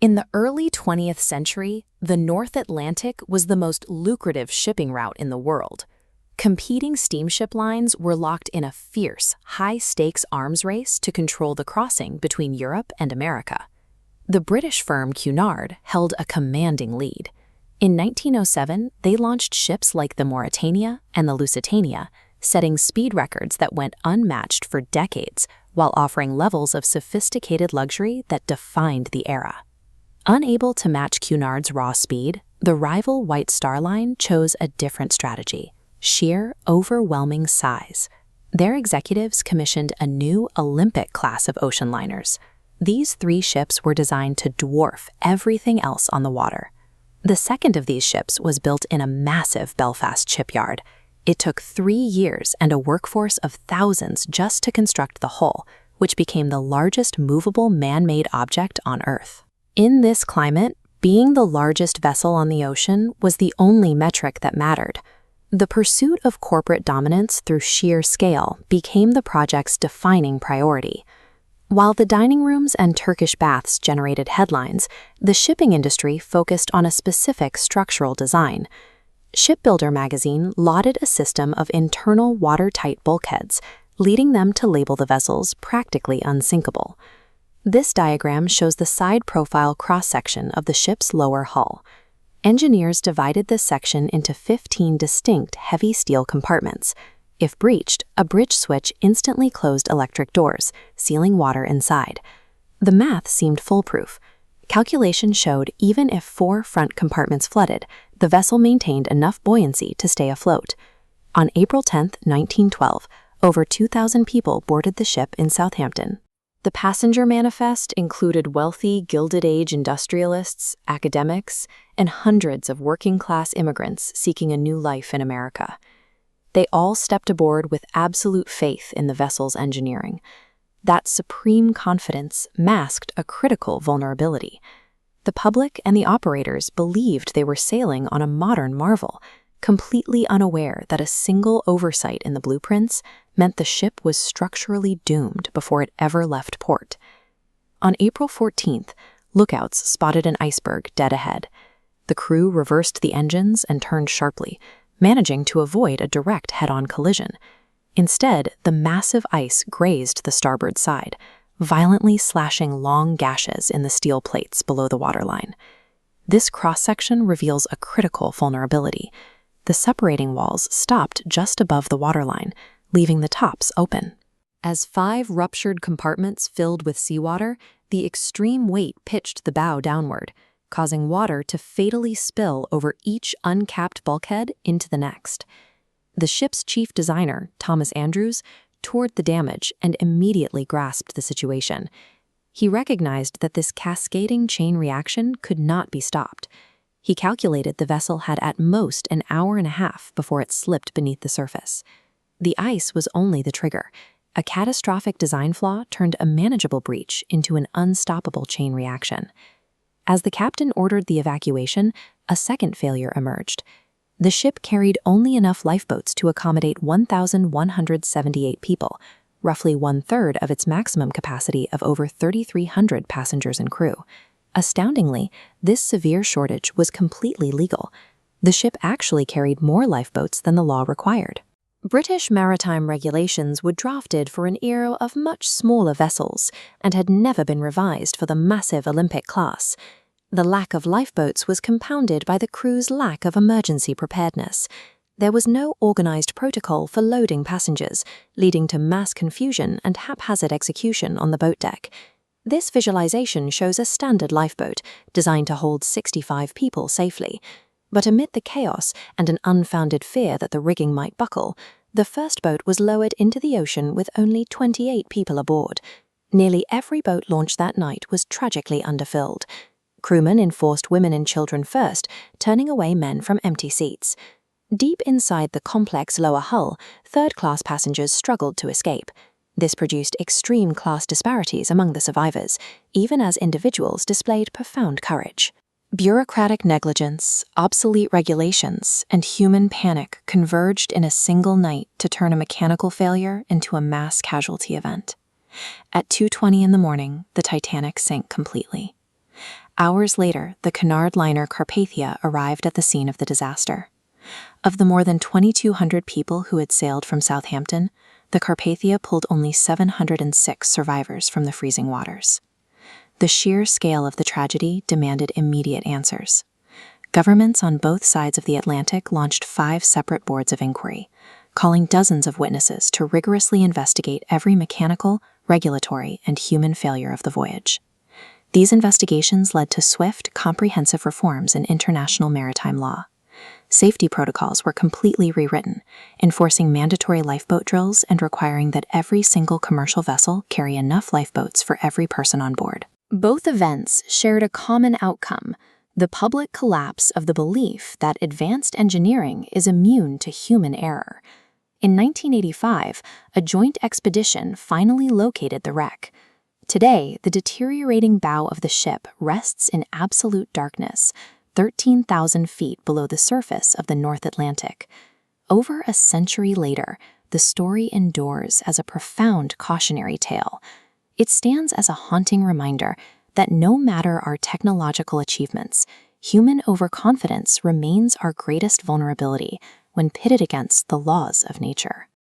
In the early 20th century, the North Atlantic was the most lucrative shipping route in the world. Competing steamship lines were locked in a fierce, high-stakes arms race to control the crossing between Europe and America. The British firm Cunard held a commanding lead. In 1907, they launched ships like the Mauretania and the Lusitania, setting speed records that went unmatched for decades while offering levels of sophisticated luxury that defined the era. Unable to match Cunard's raw speed, the rival White Star Line chose a different strategy: sheer, overwhelming size. Their executives commissioned a new Olympic class of ocean liners. These 3 ships were designed to dwarf everything else on the water. The second of these ships was built in a massive Belfast shipyard. It took 3 years and a workforce of thousands just to construct the hull, which became the largest movable man-made object on Earth. In this climate, being the largest vessel on the ocean was the only metric that mattered. The pursuit of corporate dominance through sheer scale became the project's defining priority. While the dining rooms and Turkish baths generated headlines, the shipping industry focused on a specific structural design. Shipbuilder magazine lauded a system of internal watertight bulkheads, leading them to label the vessels practically unsinkable. This diagram shows the side profile cross-section of the ship's lower hull. Engineers divided this section into 15 distinct heavy steel compartments. If breached, a bridge switch instantly closed electric doors, sealing water inside. The math seemed foolproof. Calculations showed even if 4 front compartments flooded, the vessel maintained enough buoyancy to stay afloat. On April 10, 1912, over 2,000 people boarded the ship in Southampton. The passenger manifest included wealthy Gilded Age industrialists, academics, and hundreds of working-class immigrants seeking a new life in America. They all stepped aboard with absolute faith in the vessel's engineering. That supreme confidence masked a critical vulnerability. The public and the operators believed they were sailing on a modern marvel, completely unaware that a single oversight in the blueprints meant the ship was structurally doomed before it ever left port. On April 14th, lookouts spotted an iceberg dead ahead. The crew reversed the engines and turned sharply, managing to avoid a direct head-on collision. Instead, the massive ice grazed the starboard side, violently slashing long gashes in the steel plates below the waterline. This cross-section reveals a critical vulnerability. The separating walls stopped just above the waterline, leaving the tops open. As 5 ruptured compartments filled with seawater, the extreme weight pitched the bow downward, causing water to fatally spill over each uncapped bulkhead into the next. The ship's chief designer, Thomas Andrews, toured the damage and immediately grasped the situation. He recognized that this cascading chain reaction could not be stopped. He calculated the vessel had at most an hour and a half before it slipped beneath the surface. The ice was only the trigger. A catastrophic design flaw turned a manageable breach into an unstoppable chain reaction. As the captain ordered the evacuation, a second failure emerged. The ship carried only enough lifeboats to accommodate 1,178 people, roughly 1/3 of its maximum capacity of over 3,300 passengers and crew. Astoundingly, this severe shortage was completely legal. The ship actually carried more lifeboats than the law required. British maritime regulations were drafted for an era of much smaller vessels and had never been revised for the massive Olympic class. The lack of lifeboats was compounded by the crew's lack of emergency preparedness. There was no organized protocol for loading passengers, leading to mass confusion and haphazard execution on the boat deck. This visualization shows a standard lifeboat designed to hold 65 people safely. But amid the chaos and an unfounded fear that the rigging might buckle, the first boat was lowered into the ocean with only 28 people aboard. Nearly every boat launched that night was tragically underfilled. Crewmen enforced women and children first, turning away men from empty seats. Deep inside the complex lower hull, third-class passengers struggled to escape. This produced extreme class disparities among the survivors, even as individuals displayed profound courage. Bureaucratic negligence, obsolete regulations, and human panic converged in a single night to turn a mechanical failure into a mass casualty event. At 2:20 in the morning, the Titanic sank completely. Hours later, the Cunard liner Carpathia arrived at the scene of the disaster. Of the more than 2,200 people who had sailed from Southampton, the Carpathia pulled only 706 survivors from the freezing waters. The sheer scale of the tragedy demanded immediate answers. Governments on both sides of the Atlantic launched 5 separate boards of inquiry, calling dozens of witnesses to rigorously investigate every mechanical, regulatory, and human failure of the voyage. These investigations led to swift, comprehensive reforms in international maritime law. Safety protocols were completely rewritten, enforcing mandatory lifeboat drills and requiring that every single commercial vessel carry enough lifeboats for every person on board. Both events shared a common outcome: the public collapse of the belief that advanced engineering is immune to human error. In 1985, a joint expedition finally located the wreck. Today, the deteriorating bow of the ship rests in absolute darkness, 13,000 feet below the surface of the North Atlantic. Over a century later, the story endures as a profound cautionary tale. It stands as a haunting reminder that no matter our technological achievements, human overconfidence remains our greatest vulnerability when pitted against the laws of nature.